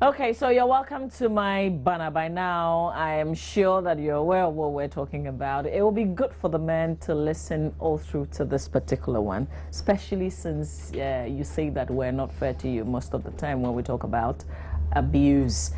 Okay, so you're welcome to my banner. By now, I am sure that you're aware of what we're talking about. It will be good for the men to listen all through to this particular one, especially since you say that we're not fair to you most of the time when we talk about abuse.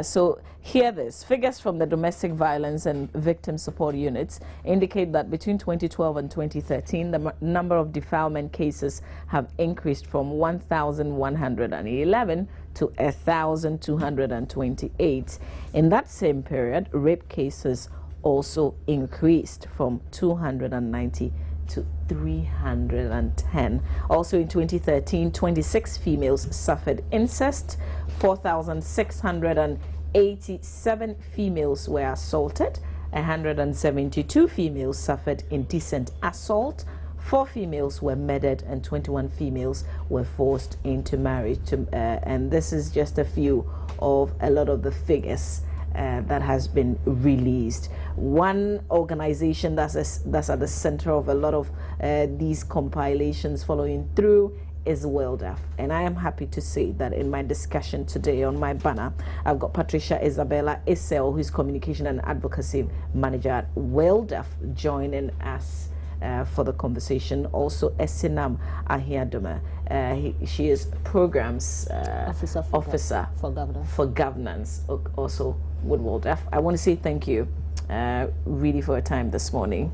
So hear this. Figures from the Domestic Violence and Victim Support Units indicate that between 2012 and 2013, the number of defilement cases have increased from 1,111 to 1,228. In that same period, rape cases also increased from 290 to 310. Also in 2013, 26 females suffered incest, 4,687 females were assaulted, 172 females suffered indecent assault, 4 females were murdered, and 21 females were forced into marriage. And this is just a few of a lot of the figures that has been released. One organization that's at the center of a lot of these compilations following through is WILDAF, and I am happy to say that in my discussion today on my banner, I've got Patricia Isabella Isel, who's Communication and Advocacy Manager at WILDAF, joining us for the conversation. Also, Esinam Ahiadoma, she is Programs Officer for Governance, also with WILDAF. I want to say thank you really for your time this morning.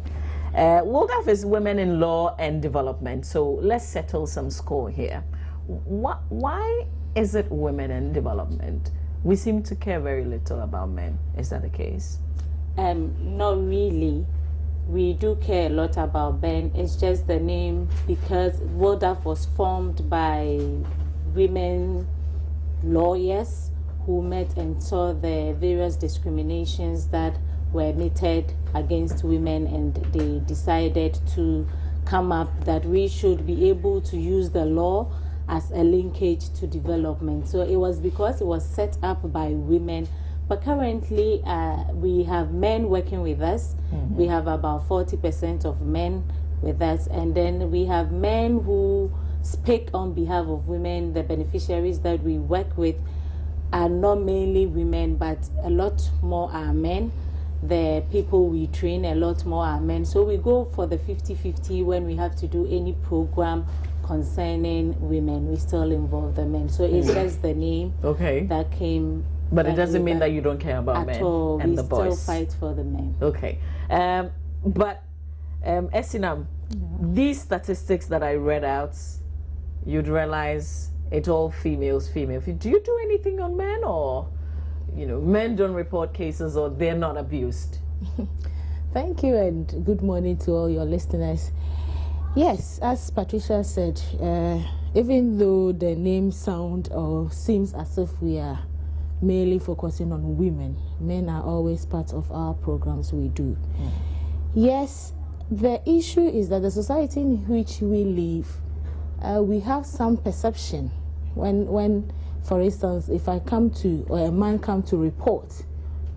WILDAF is Women in Law and Development, so let's settle some score here. Why is it women in development? We seem to care very little about men. Is that the case? Not really. We do care a lot about men. It's just the name, because WILDAF was formed by women lawyers who met and saw the various discriminations that were meted against women, and they decided to come up that we should be able to use the law as a linkage to development. So it was because it was set up by women, but currently we have men working with us. We have about 40% of men with us, and then we have men who speak on behalf of women. The beneficiaries that we work with are not mainly women, but a lot more are men. The people we train, a lot more are men. So we go for the 50-50 when we have to do any program concerning women. We still involve the men. So it's just the name that came. But it doesn't mean that you don't care about men and the boys. We still fight for the men. Okay. But Esinam, these statistics that I read out, you'd realize it's all females, female. Do you do anything on men, or men don't report cases, or they're not abused? Thank you, and good morning to all your listeners. Yes, as Patricia said, even though the name sound or seems as if we are mainly focusing on women, men are always part of our programs we do. Yes, the issue is that the society in which we live, we have some perception when for instance, if I come to, or a man come to report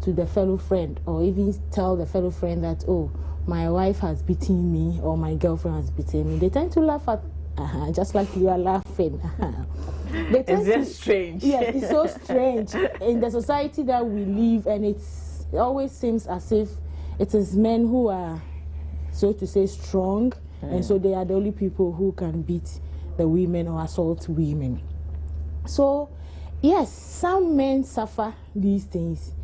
to the fellow friend, or even tell the fellow friend that, oh, my wife has beaten me, or my girlfriend has beaten me, they tend to laugh at, just like you are laughing. It's just strange. Yeah, it's so strange in the society that we live, and it always seems as if it is men who are, so to say, strong, and so they are the only people who can beat the women or assault women. So, yes, some men suffer these things,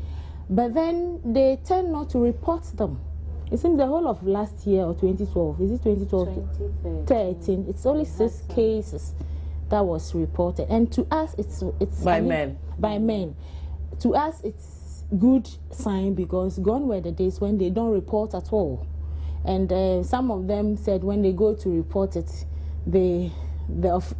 but then they tend not to report them. It seems the whole of last year, or 2012, is it 2012? 2013. It's only 6 cases that was reported, and to us, it's by men. By men. To us, it's good sign, because gone were the days when they don't report at all, and some of them said when they go to report it, the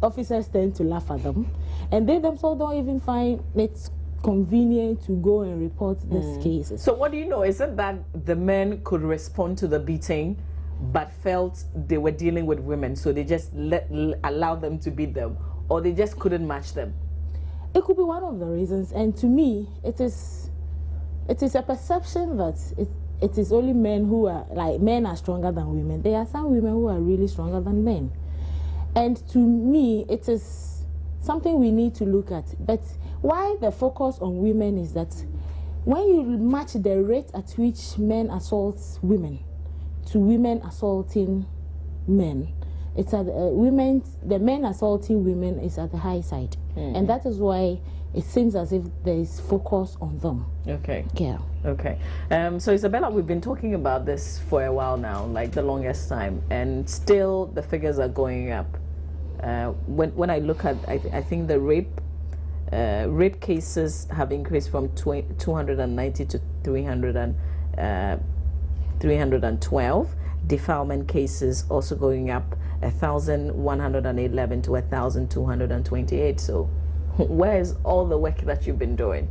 officers tend to laugh at them, and they themselves don't even find it convenient to go and report these cases. So what do you know? Is it that the men could respond to the beating, but felt they were dealing with women, so they just allowed them to beat them, or they just couldn't match them? It could be one of the reasons, and to me, it is a perception that it is only men who are, like, men are stronger than women. There are some women who are really stronger than men. And to me, it is something we need to look at. But why the focus on women is that when you match the rate at which men assault women to women assaulting men, it's at the men assaulting women is at the high side, and that is why it seems as if there is focus on them. Okay. Yeah. Okay. So Isabella, we've been talking about this for a while now, like the longest time, and still the figures are going up. When I look at, I think the rape cases have increased from 290 to 312. Defilement cases also going up 1,111 to 1,228. So where is all the work that you've been doing?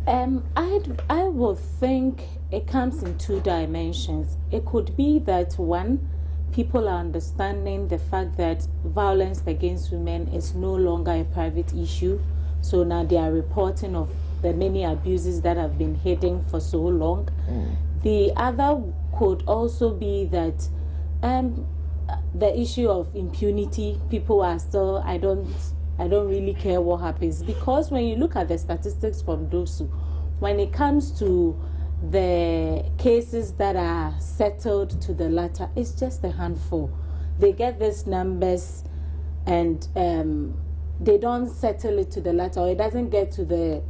I would think it comes in two dimensions. It could be that one, people are understanding the fact that violence against women is no longer a private issue. So now they are reporting of the many abuses that have been hidden for so long. The other could also be that the issue of impunity, people are still, I don't really care what happens, because when you look at the statistics from DOSU, when it comes to the cases that are settled to the latter, it's just a handful. They get these numbers and they don't settle it to the latter, or it doesn't get to the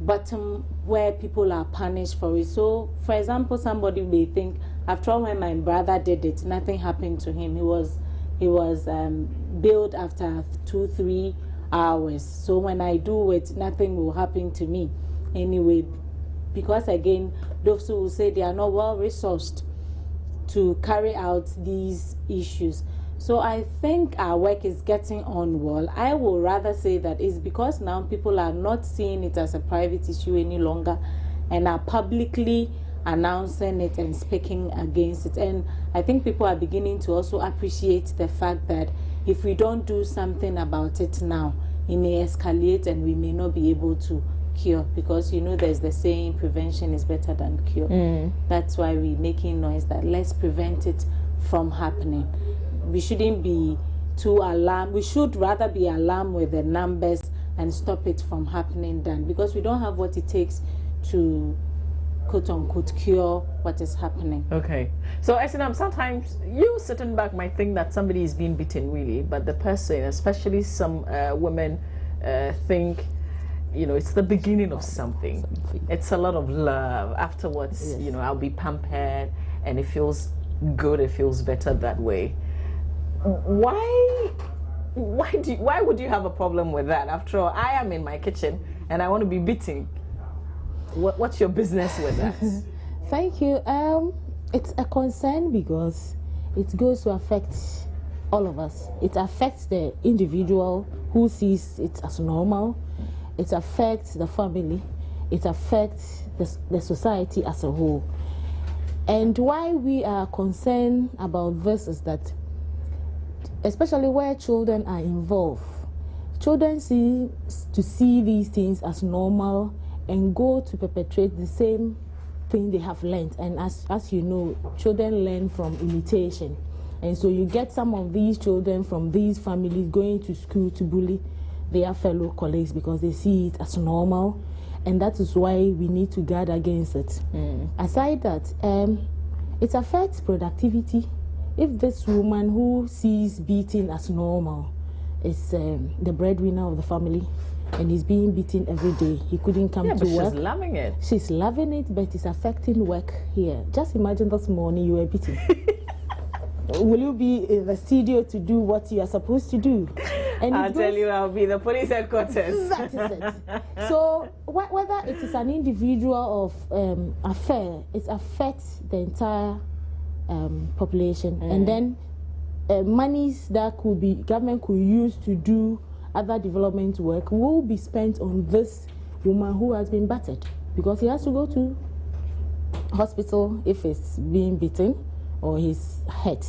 bottom where people are punished for it. So, for example, somebody may think, after all, when my brother did it, nothing happened to him. He was billed after 2-3 hours. So when I do it, nothing will happen to me anyway. Because again, those who will say they are not well resourced to carry out these issues. So I think our work is getting on well. I will rather say that it's because now people are not seeing it as a private issue any longer and are publicly announcing it and speaking against it. And I think people are beginning to also appreciate the fact that if we don't do something about it now, it may escalate and we may not be able to cure, because you know there's the saying, prevention is better than cure. That's why we're making noise that let's prevent it from happening. We shouldn't be too alarmed. We should rather be alarmed with the numbers and stop it from happening then, because we don't have what it takes to quote-unquote cure what is happening. Okay. So Esinam, sometimes you sitting back might think that somebody is being beaten really, but the person, especially some women, think, you know, it's the beginning of something. It's a lot of love. Afterwards, Yes. you know, I'll be pampered and it feels good, it feels better that way. Why would you have a problem with that? After all, I am in my kitchen and I want to be beaten. What's your business with that? Thank you. It's a concern because it goes to affect all of us. It affects the individual who sees it as normal. It affects the family. It affects the society as a whole. And why we are concerned about this is that, especially where children are involved, children see these things as normal and go to perpetrate the same thing they have learned. And as you know, children learn from imitation. And so you get some of these children from these families going to school to bully their fellow colleagues because they see it as normal. And that is why we need to guard against it. Aside that, it affects productivity. If this woman who sees beating as normal is the breadwinner of the family and is being beaten every day, he couldn't come to work. She's loving it. She's loving it, but it's affecting work here. Just imagine this morning you were beaten. Will you be in the studio to do what you are supposed to do? And I'll tell you, I'll be the police headquarters. That is it. So whether it is an individual of affair, it affects the entire population. And then monies that government could use to do other development work will be spent on this woman who has been battered, because he has to go to hospital if it's being beaten or he's hurt.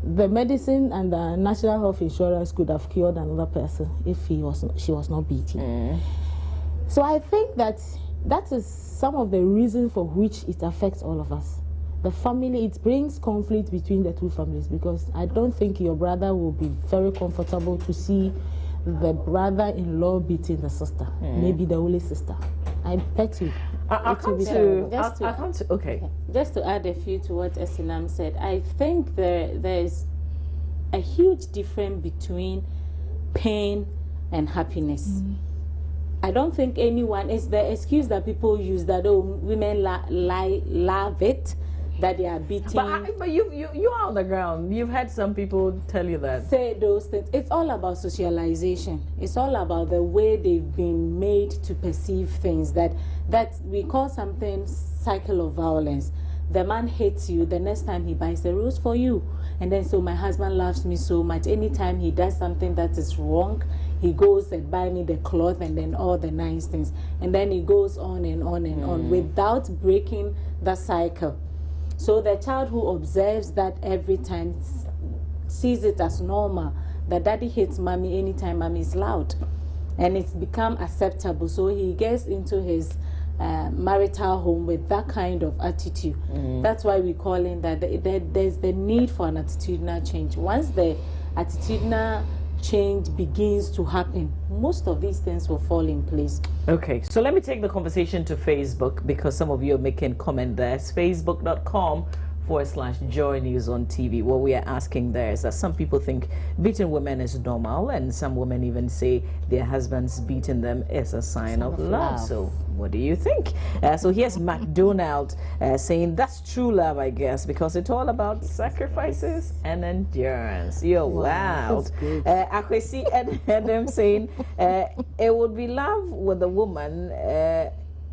The medicine and the national health insurance could have cured another person if she was not beaten. So I think that is some of the reasons for which it affects all of us. The family, it brings conflict between the two families, because I don't think your brother will be very comfortable to see the brother-in-law beating the sister, maybe the only sister. I bet you. I'll come to, okay. Just to add a few to what Esinam said, I think there's a huge difference between pain and happiness. I don't think anyone, it's the excuse that people use that, oh, women love it, that they are beating. But you are on the ground. You've had some people tell you that. Say those things. It's all about socialization. It's all about the way they've been made to perceive things. That we call something cycle of violence. The man hates you, the next time he buys a rose for you. And then, so my husband loves me so much. Anytime he does something that is wrong, he goes and buy me the cloth and then all the nice things. And then he goes on and on and on without breaking the cycle. So the child who observes that every time sees it as normal, that daddy hits mommy anytime mommy is loud. And it's become acceptable. So he gets into his marital home with that kind of attitude. That's why we call it that there's the need for an attitudinal change. Once the attitudinal change begins to happen, most of these things will fall in place. Okay, so let me take the conversation to Facebook because some of you are making comment there. It's facebook.com/Joy News on TV. What we are asking there is that some people think beating women is normal, and some women even say their husbands beating them is a sign of love. So what do you think? So here's McDonald saying that's true love, I guess, because it's all about sacrifices and endurance. You're wild. Akwesi and them saying it would be love with a woman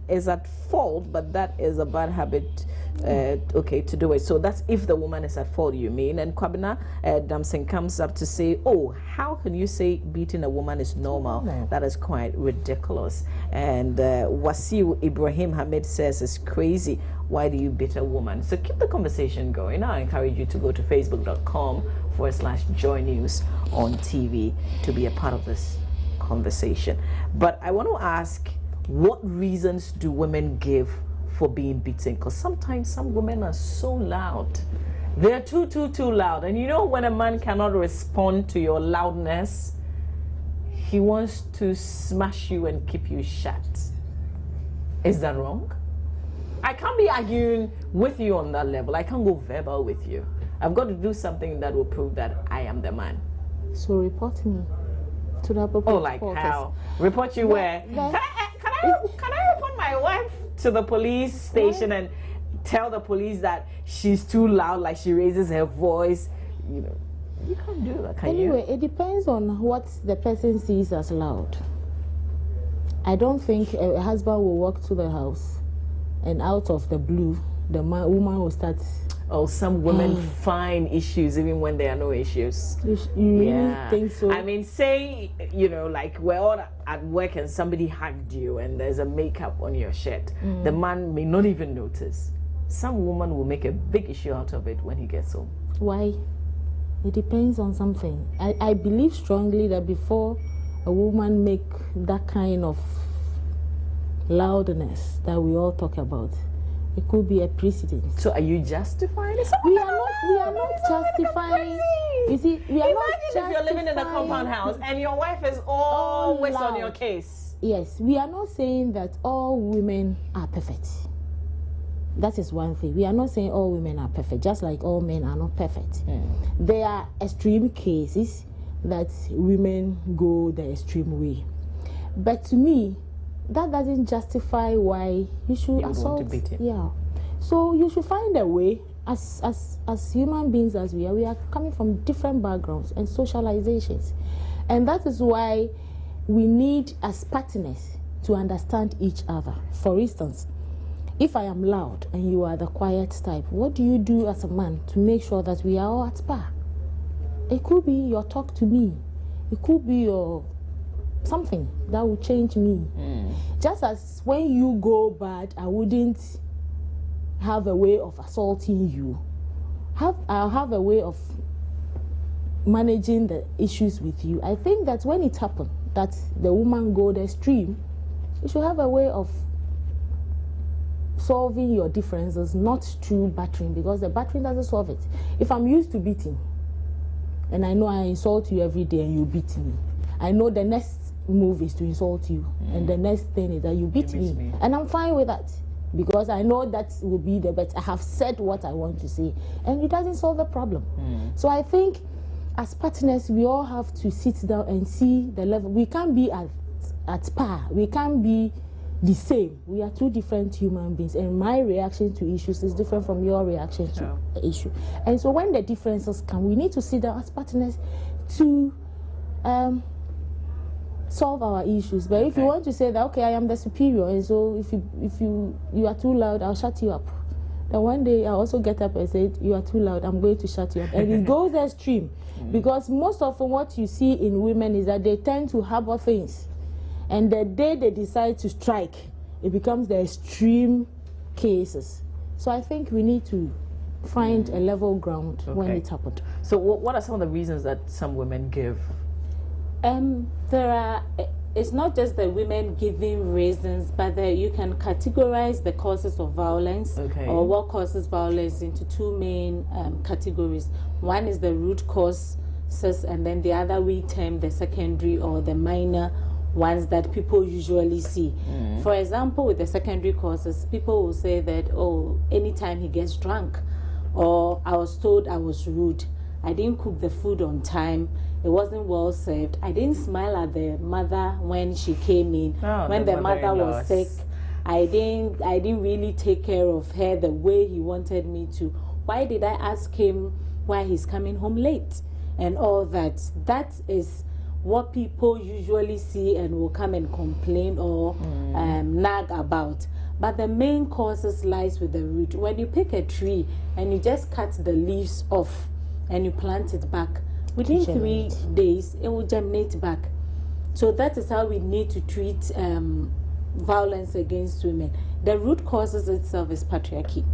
is at fault, but that is a bad habit. Okay, to do it. So that's if the woman is at fault, you mean? And Kwabena Damson comes up to say, oh, how can you say beating a woman is normal? That is quite ridiculous. And Wasiu Ibrahim Hamid says it's crazy. Why do you beat a woman? So keep the conversation going. I encourage you to go to facebook.com/Joy News on TV to be a part of this conversation. But I want to ask, what reasons do women give for being beaten? Because sometimes some women are so loud. They're too loud. And you know, when a man cannot respond to your loudness, he wants to smash you and keep you shut. Is that wrong? I can't be arguing with you on that level. I can't go verbal with you. I've got to do something that will prove that I am the man. So report me to the Oh, like how? Report you where? Can I report my wife to the police station and tell the police that she's too loud, like she raises her voice? You know, you can't do that, can you? Anyway, it depends on what the person sees as loud. I don't think a husband will walk to the house and out of the blue, the woman will start. Oh, some women find issues even when there are no issues. You really think so? I mean, say, you know, like we're all at work and somebody hugged you and there's a makeup on your shirt. The man may not even notice. Some woman will make a big issue out of it when he gets home. Why? It depends on something. I believe strongly that before a woman make that kind of loudness that we all talk about, it could be a precedent. So are you justifying it? We are not justifying. You see, we are Imagine not if you're living in a compound house and your wife is always on your case. Yes, we are not saying that all women are perfect. That is one thing. We are not saying all women are perfect, just like all men are not perfect. There are extreme cases that women go the extreme way. But to me, that doesn't justify why you should assault. Yeah. So you should find a way, as human beings as we are coming from different backgrounds and socializations. And that is why we need, as partners, to understand each other. For instance, if I am loud and you are the quiet type, what do you do as a man to make sure that we are all at par? It could be your talk to me. It could be your something that will change me. Just as when you go bad, I wouldn't have a way of assaulting you. I'll have a way of managing the issues with you. I think that when it happened, that the woman go the extreme, you should have a way of solving your differences, not through battering, because the battering doesn't solve it. If I'm used to beating, and I know I insult you every day and you beat me, I know the next move is to insult you, and the next thing is that you beat me, and I'm fine with that, because I know that will be the best. I have said what I want to say, and it doesn't solve the problem. So I think as partners, we all have to sit down and see the level. We can't be at par. We can't be the same. We are two different human beings, and my reaction to issues is different from your reaction to the issue. And so when the differences come, we need to sit down as partners to solve our issues. But if you want to say that, okay, I am the superior, and so if you are too loud, I'll shut you up. Then one day I also get up and say, you are too loud, I'm going to shut you up. And it goes extreme, because most of what you see in women is that they tend to harbor things. And the day they decide to strike, it becomes the extreme cases. So I think we need to find a level ground when it happened. So what are some of the reasons that some women give? It's not just the women giving reasons, but you can categorize the causes of violence or what causes violence into two main categories. One is the root causes, and then the other we term the secondary or the minor ones that people usually see. For example, with the secondary causes, people will say that, oh, anytime he gets drunk, or I was told I was rude, I didn't cook the food on time, it wasn't well served, I didn't smile at the mother when she came in, when the mother was sick, I didn't really take care of her the way he wanted me to. Why did I ask him why he's coming home late? And all that. That is what people usually see and will come and complain or nag about. But the main causes lies with the root. When you pick a tree and you just cut the leaves off and you plant it back, within 3 days it will germinate back. So that is how we need to treat violence against women. The root causes itself is patriarchy.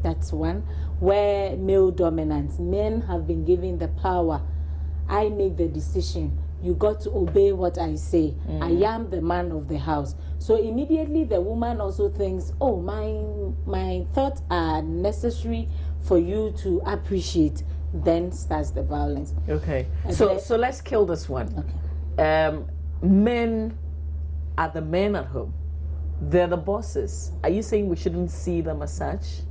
That's one, where male dominance, men have been given the power. I make the decision, you got to obey what I say. I am the man of the house. So immediately the woman also thinks, oh, my thoughts are necessary for you to appreciate. Then starts the violence. So let's kill this one. Men are the men at home. They're the bosses. Are you saying we shouldn't see them as such?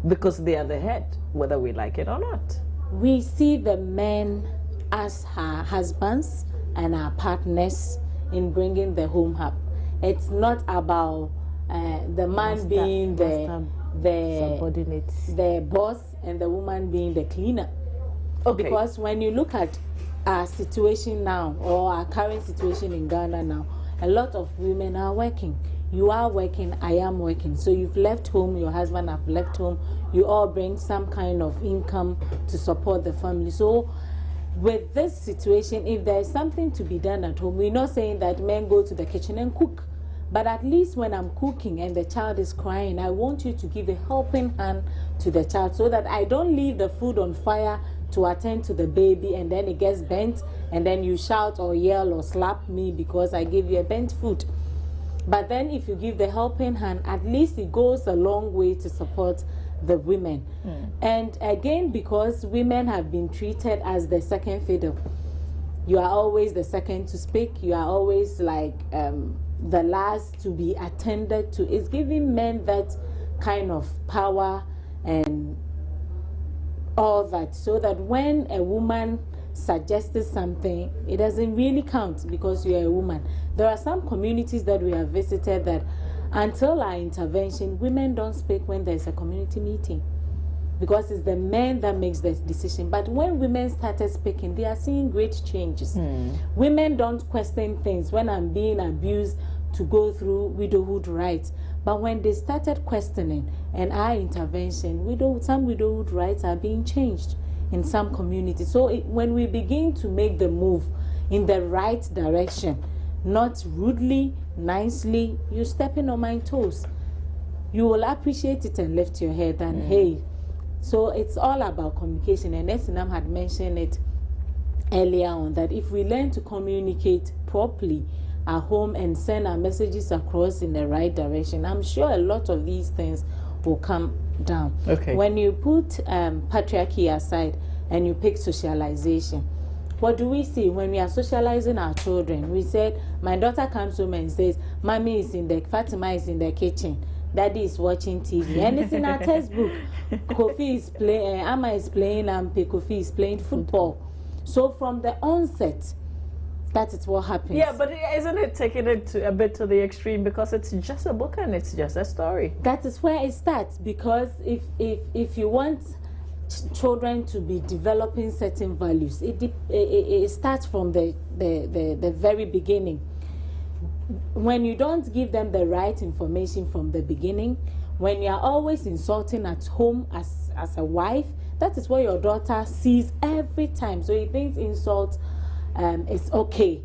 Because they are the head, whether we like it or not. We see the men as our husbands and our partners in bringing the home up. It's not about the man being the boss and the woman being the cleaner. Because when you look at our situation now, or our current situation in Ghana now, a lot of women are working. You are working, I am working. So you've left home, your husband have left home, you all bring some kind of income to support the family. So with this situation, if there is something to be done at home, we're not saying that men go to the kitchen and cook. But at least when I'm cooking and the child is crying, I want you to give a helping hand to the child, so that I don't leave the food on fire to attend to the baby and then it gets burnt and then you shout or yell or slap me because I gave you a burnt food. But then if you give the helping hand, at least it goes a long way to support the women. And again, because women have been treated as the second fiddle, you are always the second to speak, you are always like the last to be attended to. It's giving men that kind of power and all that, so that when a woman suggested something, it doesn't really count because you're a woman. There are some communities that we have visited that until our intervention, women don't speak when there's a community meeting, because it's the men that makes the decision. But when women started speaking, they are seeing great changes. Women don't question things. When I'm being abused, to go through widowhood rights. But when they started questioning and our intervention, some widowhood rights are being changed in some communities. So when we begin to make the move in the right direction, not rudely, nicely, you're stepping on my toes, you will appreciate it and lift your head and hey. So it's all about communication, and Esinam had mentioned it earlier on, that if we learn to communicate properly at home and send our messages across in the right direction, I'm sure a lot of these things will come down. When you put patriarchy aside and you pick socialization, what do we see when we are socializing our children? We said, my daughter comes home and says, Mommy is in the, Fatima is in the kitchen, Daddy is watching TV, and it's in our textbook. Kofi is playing, Amma is playing, and Kofi is playing football. So from the onset, that is what happens. Yeah, but isn't it taking it a bit to the extreme, because it's just a book and it's just a story? That is where it starts, because if you want children to be developing certain values, it starts from the very beginning. When you don't give them the right information from the beginning, when you are always insulting at home as a wife, that is what your daughter sees every time. So he thinks insult is okay.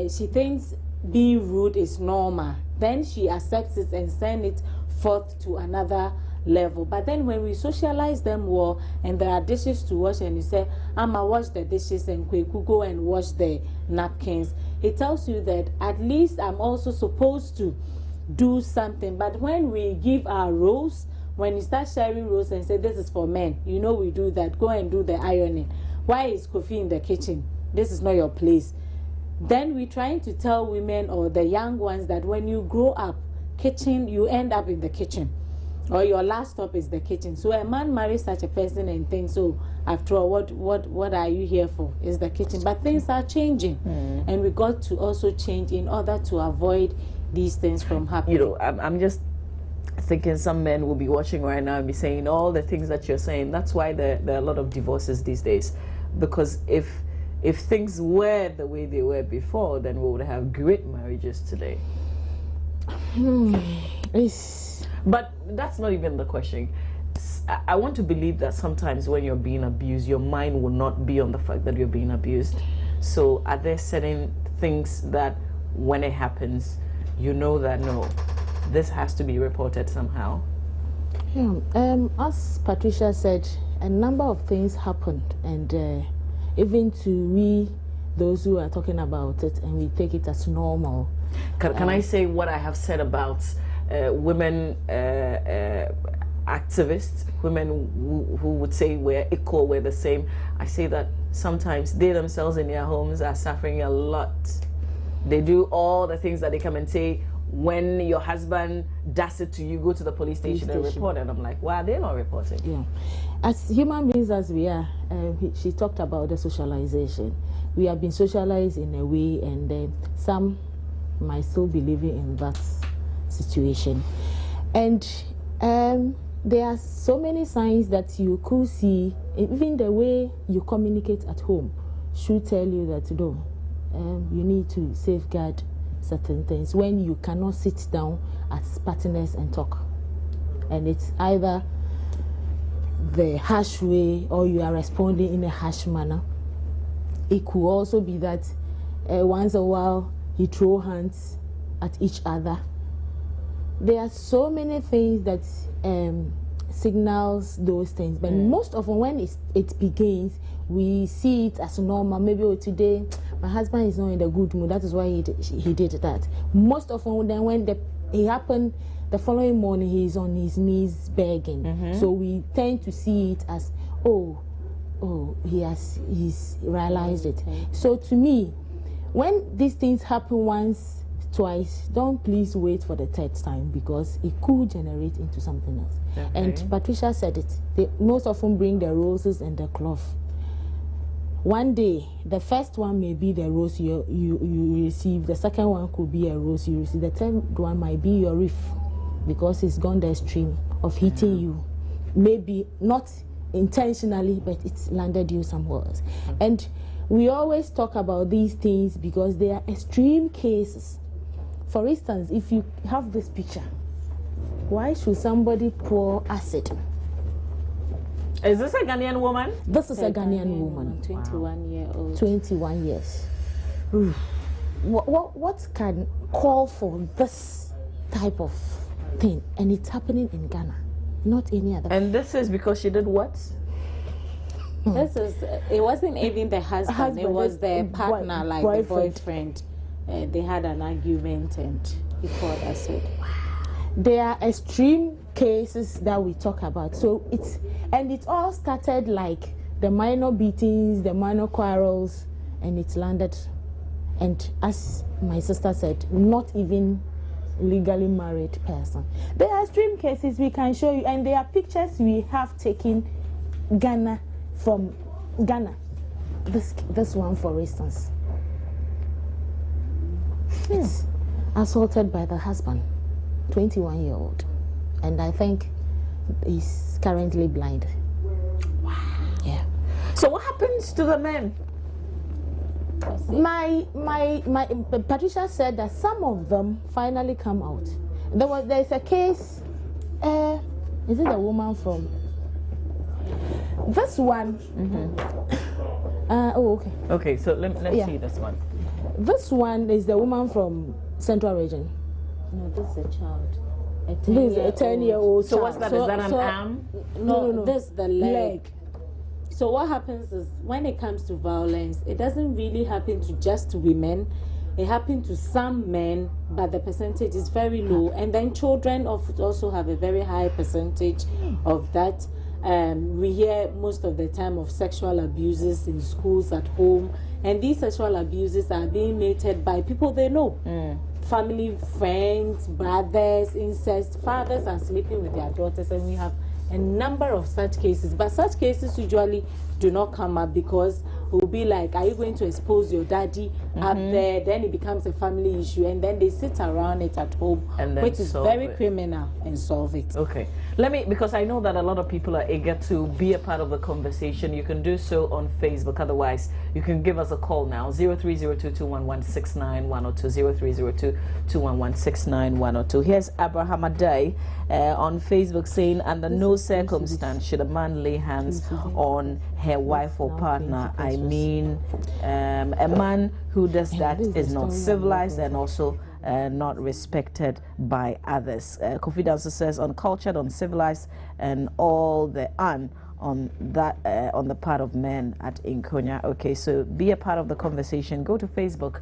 She thinks being rude is normal. Then she accepts it and sends it forth to another level. But then when we socialize them well, and there are dishes to wash, and you say, I'ma wash the dishes and Kweku go and wash the napkins, it tells you that at least I'm also supposed to do something. But when we give our roles, when you start sharing roles and say, this is for men, you know we do that, go and do the ironing. Why is Kofi in the kitchen? This is not your place. Then we're trying to tell women or the young ones that when you grow up, kitchen, you end up in the kitchen, or your last stop is the kitchen. So a man marries such a person and thinks, oh, after all, what are you here for? Is the kitchen. But things are changing, and we got to also change in order to avoid these things from happening. You know, I'm just thinking some men will be watching right now and be saying all the things that you're saying. That's why there are a lot of divorces these days, because if things were the way they were before, then we would have great marriages today. But that's not even the question. I want to believe that sometimes when you're being abused, your mind will not be on the fact that you're being abused. So are there certain things that when it happens, you know that no, this has to be reported somehow? Yeah, as Patricia said, a number of things happened, and even to those who are talking about it, and we take it as normal. Can I say what I have said about women activists, women who would say we're equal, we're the same? I say that sometimes they themselves in their homes are suffering a lot. They do all the things that they come and say. When your husband does it to you, go to the police station and report. And I'm like, why are they not reporting? Yeah. As human beings as we are, she talked about the socialization. We have been socialized in a way, and some might still be living in that situation. And there are so many signs that you could see, even the way you communicate at home should tell you that, no, you need to safeguard certain things when you cannot sit down as partners and talk. And it's either the harsh way or you are responding in a harsh manner. It could also be that once in a while you throw hands at each other. There are so many things that signals those things, but most often when it begins, we see it as normal. Maybe today my husband is not in a good mood, that is why he did that. Most often then when it happened, the following morning he's on his knees begging. So we tend to see it as, oh, he's realized it. So to me, when these things happen once, twice, don't please wait for the third time, because it could generate into something else. And Patricia said it, they most often bring the roses and the cloth. One day, the first one may be the rose you receive, the second one could be a rose you receive, the third one might be your reef, because it's gone the extreme of hitting you. Maybe not intentionally, but it's landed you somewhere else. And we always talk about these things because they are extreme cases. For instance, if you have this picture, why should somebody pour acid? Is this a Ghanaian woman? This is a Ghanaian woman. 21-year-old. 21 years. What can call for this type of thing? And it's happening in Ghana, not any other. And this is because she did what? This is, it wasn't even the husband, it was the partner, like the boyfriend. They had an argument and he poured acid. There are extreme cases that we talk about. So it all started like the minor beatings, the minor quarrels, and it landed. And as my sister said, not even legally married person. There are extreme cases we can show you, and there are pictures we have taken from Ghana. This one, for instance. Yes. Assaulted by the husband, 21-year-old. And I think he's currently blind. Wow. Yeah. So what happens to the men? My Patricia said that some of them finally come out. There's a case. Is it a woman from this one? Oh, okay. Okay, so let's see this one. This one is the woman from Central Region. No, this is a child. This is a 10-year-old. So what's that? Is that an arm? No, this is the leg. So what happens is, when it comes to violence, it doesn't really happen to just women. It happens to some men, but the percentage is very low. And then children also have a very high percentage of that. We hear most of the time of sexual abuses in schools, at home. And these sexual abuses are being mated by people they know. Family, friends, brothers, incest. Fathers are sleeping with their daughters, and we have a number of such cases. But such cases usually do not come up because it will be like, are you going to expose your daddy up there? Then it becomes a family issue, and then they sit around it at home, which is very criminal, and solve it. Okay. Because I know that a lot of people are eager to be a part of the conversation. You can do so on Facebook. Otherwise, you can give us a call now, 0302-211-69102, 0302-211-69102. Here's Abraham Adai on Facebook saying, under no circumstance should a man lay hands on her wife or partner. I mean, a man who does that is not civilized and also not respected by others. Kofi Danso says, uncultured, uncivilized, and all the on the part of men at Nkonya. Okay, so be a part of the conversation. Go to Facebook,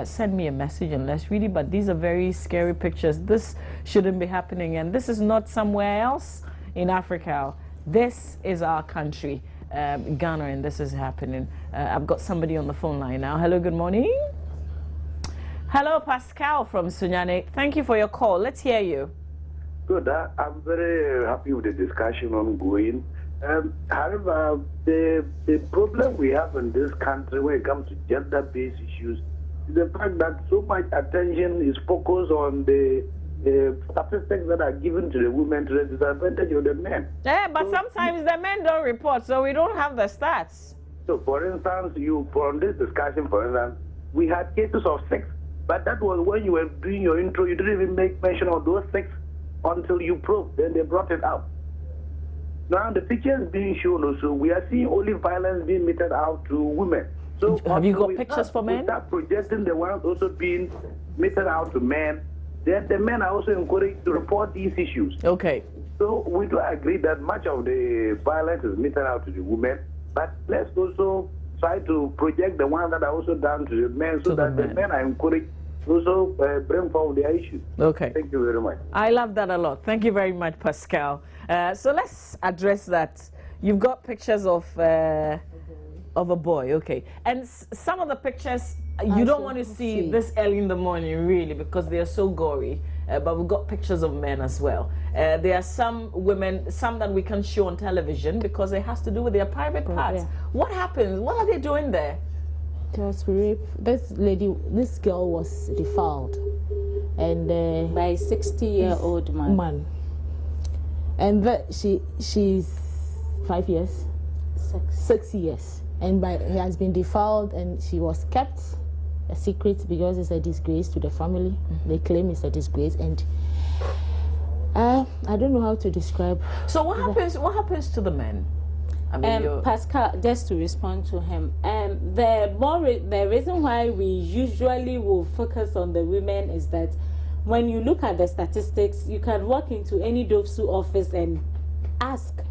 send me a message, and let's read it. But these are very scary pictures. This shouldn't be happening, and this is not somewhere else in Africa. This is our country, Ghana, and this is happening. I've got somebody on the phone line now. Hello, good morning. Hello, Pascal from Sunyani. Thank you for your call. Let's hear you. Good. I'm very happy with the discussion ongoing. However, the problem we have in this country when it comes to gender-based issues is the fact that so much attention is focused on the statistics that are given to the women to the disadvantage of the men. Yeah, but sometimes the men don't report, so we don't have the stats. So, for instance, on this discussion, for instance, we had cases of 6. But that was when you were doing your intro, you didn't even make mention of those 6 until you proved. Then they brought it out. Now the picture is being shown also. We are seeing only violence being meted out to women. So have you got pictures for men? We start projecting the ones also being meted out to men. Then the men are also encouraged to report these issues. Okay. So we do agree that much of the violence is meted out to the women. But let's also try to project the ones that are also done to the men, so that the men are encouraged to also bring forward their issues. Okay. Thank you very much. I love that a lot. Thank you very much, Pascal. So let's address that. You've got pictures of a boy, okay. And some of the pictures you don't want to see this early in the morning, really, because they are so gory. But we've got pictures of men as well. There are some women, some that we can show on television because it has to do with their private parts. Yeah. What happens? What are they doing there? Just rape. This girl was defiled, and by a 60-year-old man. And she's 5 years, 6 years, and he has been defiled, and she was kept a secret because it's a disgrace to the family. They claim it's a disgrace, and I don't know how to describe. So what happens? What happens to the men? I mean, Pascal, just to respond to him, the reason why we usually will focus on the women is that when you look at the statistics, you can walk into any DOFSU office and ask.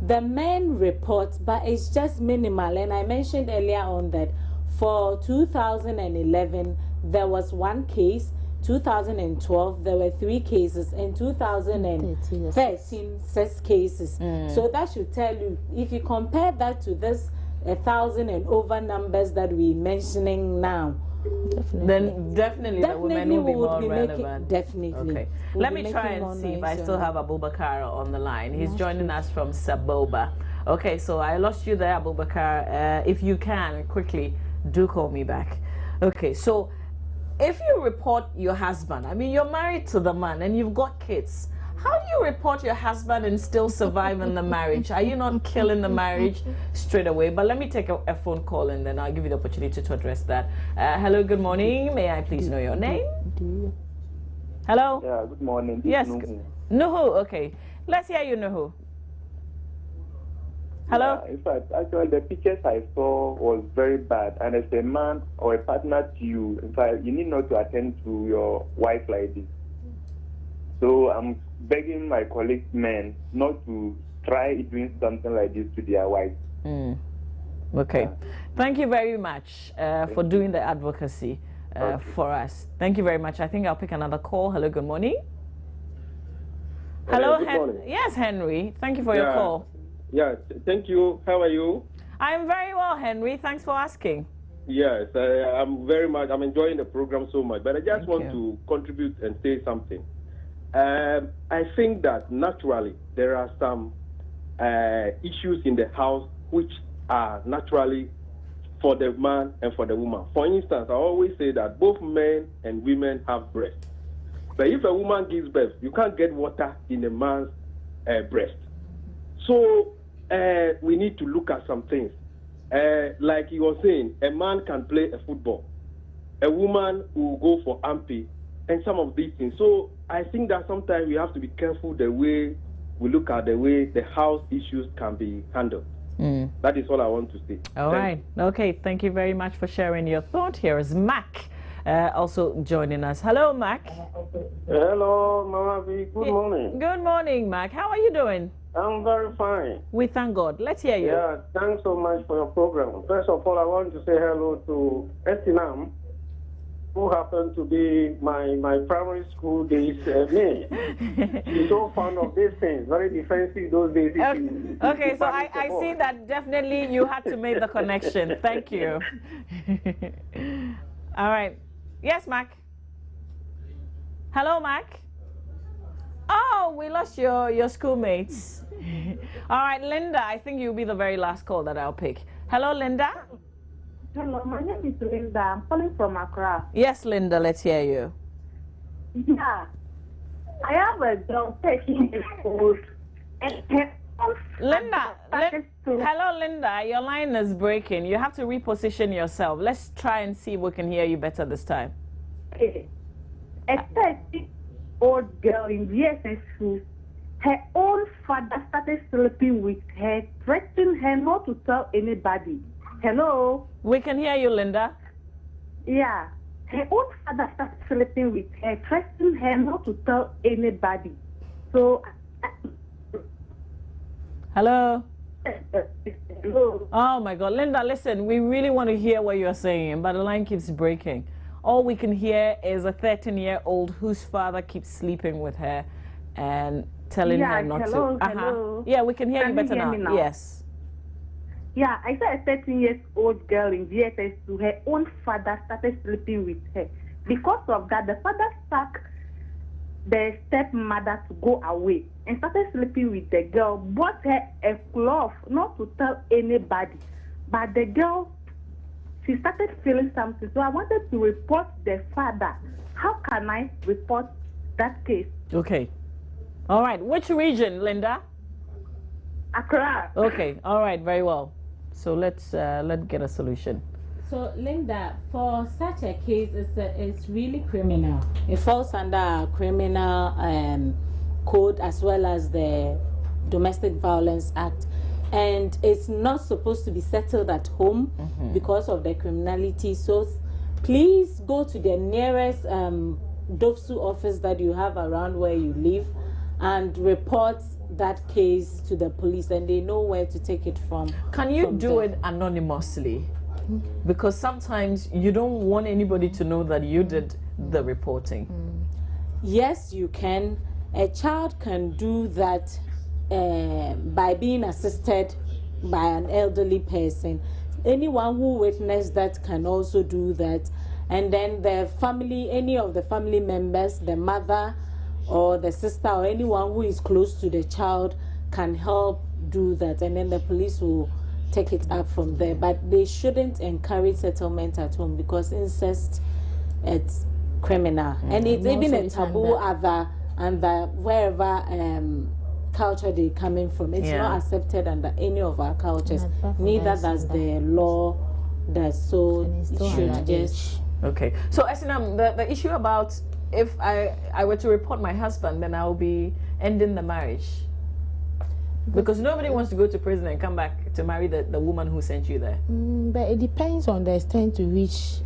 The men report, but it's just minimal. And I mentioned earlier on that for 2011, there was one case. 2012 there were 3 cases, in 2013 6 cases. So that should tell you, if you compare that to this 1,000 and over numbers that we're mentioning now, then definitely the women will be more relevant. Definitely. Okay. Let me try and see if I still have Abubakar on the line. He's joining us from Saboba. Okay, so I lost you there, Abubakar. If you can, quickly, do call me back. Okay, so if you report your husband, I mean, you're married to the man and you've got kids, how do you report your husband and still survive in the marriage? Are you not killing the marriage straight away? But let me take a phone call and then I'll give you the opportunity to address that. Hello, good morning. May I please know your name? Hello? Yeah, good morning. This yes. Nuhu, okay. Let's hear you, Nuhu. Hello? Yeah, in fact, actually, the pictures I saw was very bad. And as a man or a partner to you, in fact, you need not to attend to your wife like this. So I'm begging my colleagues men not to try doing something like this to their wives. Okay. Yeah. Thank you very much for doing the advocacy for us. Thank you very much. I think I'll pick another call. Hello, good morning. Hello, good morning. Yes, Henry. Thank you for your call. Yeah, thank you. How are you? I'm very well, Henry. Thanks for asking. Yes, I'm enjoying the program so much. But I just want to contribute and say something. I think that naturally there are some issues in the house which are naturally for the man and for the woman. For instance, I always say that both men and women have breasts. But if a woman gives birth, you can't get water in a man's breast. So we need to look at some things. Like you were saying, a man can play a football. A woman will go for ampy and some of these things. So I think that sometimes we have to be careful the way we look at the way the house issues can be handled. That is all I want to say. All right. Okay. Thank you very much for sharing your thought. Here is Mac also joining us. Hello, Mac. Hello, Mama V. Good morning. Good morning, Mac. How are you doing? I'm very fine. We thank God. Let's hear you. Yeah, thanks so much for your program. First of all, I want to say hello to Estinam, who happened to be my primary school days mate. She's so fond of these things, very defensive those days. Okay, so I see that definitely you had to make the connection. Thank you. All right. Yes, Mac. Hello, Mac. Oh, we lost your schoolmates. All right, Linda, I think you'll be the very last call that I'll pick. Hello, Linda. Hello, my name is Linda. I'm calling from Accra. Yes, Linda, let's hear you. Yeah. I have a girl 13 years old. Linda, hello, Linda. Your line is breaking. You have to reposition yourself. Let's try and see if we can hear you better this time. Okay. A 13-year-old girl in VSS school, her own father started sleeping with her, threatening her not to tell anybody. Hello? We can hear you, Linda. Yeah. Her own father started sleeping with her, threatening her not to tell anybody. So... Hello? Hello? Oh, my God. Linda, listen, we really want to hear what you're saying, but the line keeps breaking. All we can hear is a 13-year-old whose father keeps sleeping with her and telling her not to. Hello. Yeah, we can hear you better now. now. Yes. Yeah, I saw a 13-year-old girl in VSS2. Her own father started sleeping with her. Because of that, the father asked the stepmother to go away and started sleeping with the girl. Bought her a cloth not to tell anybody. But the girl, she started feeling something. So I wanted to report the father. How can I report that case? Okay. All right. Which region, Linda? Accra. Okay. All right. Very well. So let's get a solution. So, Linda, for such a case, it's really criminal. It falls under criminal code as well as the Domestic Violence Act. And it's not supposed to be settled at home because of the criminality. So, please go to the nearest DOFSU office that you have around where you live and report that case to the police, and they know where to take it from. Can you do it anonymously? Because sometimes you don't want anybody to know that you did the reporting. Yes, you can. A child can do that by being assisted by an elderly person. Anyone who witnessed that can also do that. And then the family, any of the family members, the mother or the sister or anyone who is close to the child can help do that. And then the police will take it up from there. But they shouldn't encourage settlement at home because incest, it's criminal. And it's even a taboo under wherever culture they're coming from. It's not accepted under any of our cultures. Neither does the law does. So it should just... Okay. So, Esinam, the issue about if I were to report my husband, then I'll be ending the marriage. Because nobody wants to go to prison and come back to marry the woman who sent you there. But it depends on the extent to which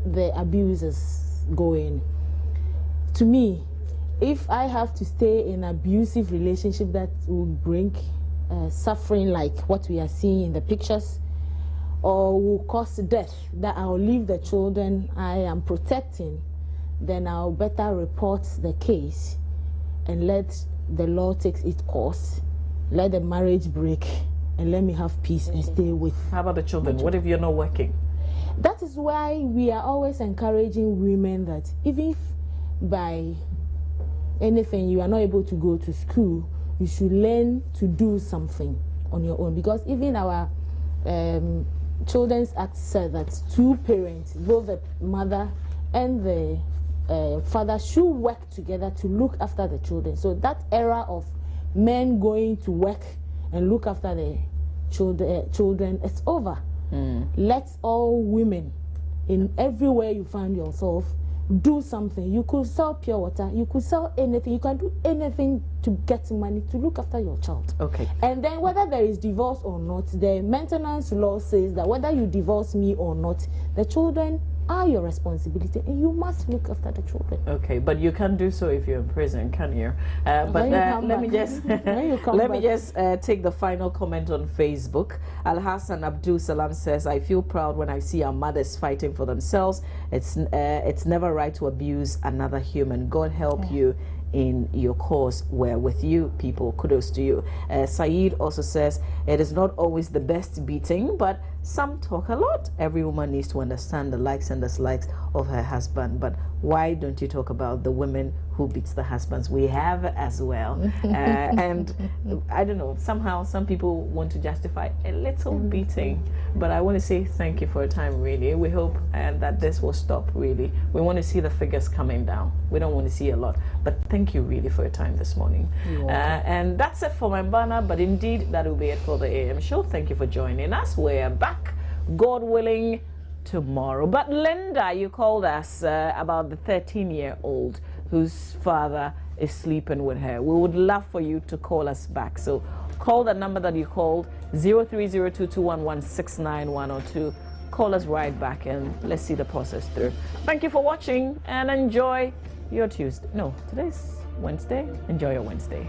the abuse is going. To me, if I have to stay in an abusive relationship that will bring suffering like what we are seeing in the pictures, or will cause death, that I'll leave the children I am protecting, then I'll better report the case and let the law take its course, let the marriage break, and let me have peace and stay with. How about the children? What if you're not working? That is why we are always encouraging women that even if by anything you are not able to go to school, you should learn to do something on your own. Because even our Children's Act said that two parents, both the mother and the father, should work together to look after the children. So that era of men going to work and look after the children is over. Let all women, in everywhere you find yourself, do something. You could sell pure water, you could sell anything, you can do anything to get money to look after your child. Okay. And then whether there is divorce or not, the maintenance law says that whether you divorce me or not, the children are your responsibility and you must look after the children. Okay, but you can't do so if you're in prison, can you? But let me just take the final comment on Facebook. Al Hassan Abdul Salam says, I feel proud when I see our mothers fighting for themselves. It's never right to abuse another human. God help you in your cause. We're with you, people. Kudos to you. Saeed also says, it is not always the best beating, but some talk a lot. Every woman needs to understand the likes and dislikes of her husband. But why don't you talk about the women who beats the husbands? We have as well. And I don't know, somehow some people want to justify a little beating. But I want to say thank you for your time, really. We hope that this will stop, really. We want to see the figures coming down. We don't want to see a lot. But thank you really for your time this morning. And that's it for my banner, but indeed that will be it for the AM show. Thank you for joining us. We're back, God willing, tomorrow. But Linda, you called us about the 13-year-old whose father is sleeping with her. We would love for you to call us back. So call the number that you called, 030221169102. Call us right back and let's see the process through. Thank you for watching and enjoy your Tuesday. No, today's Wednesday. Enjoy your Wednesday.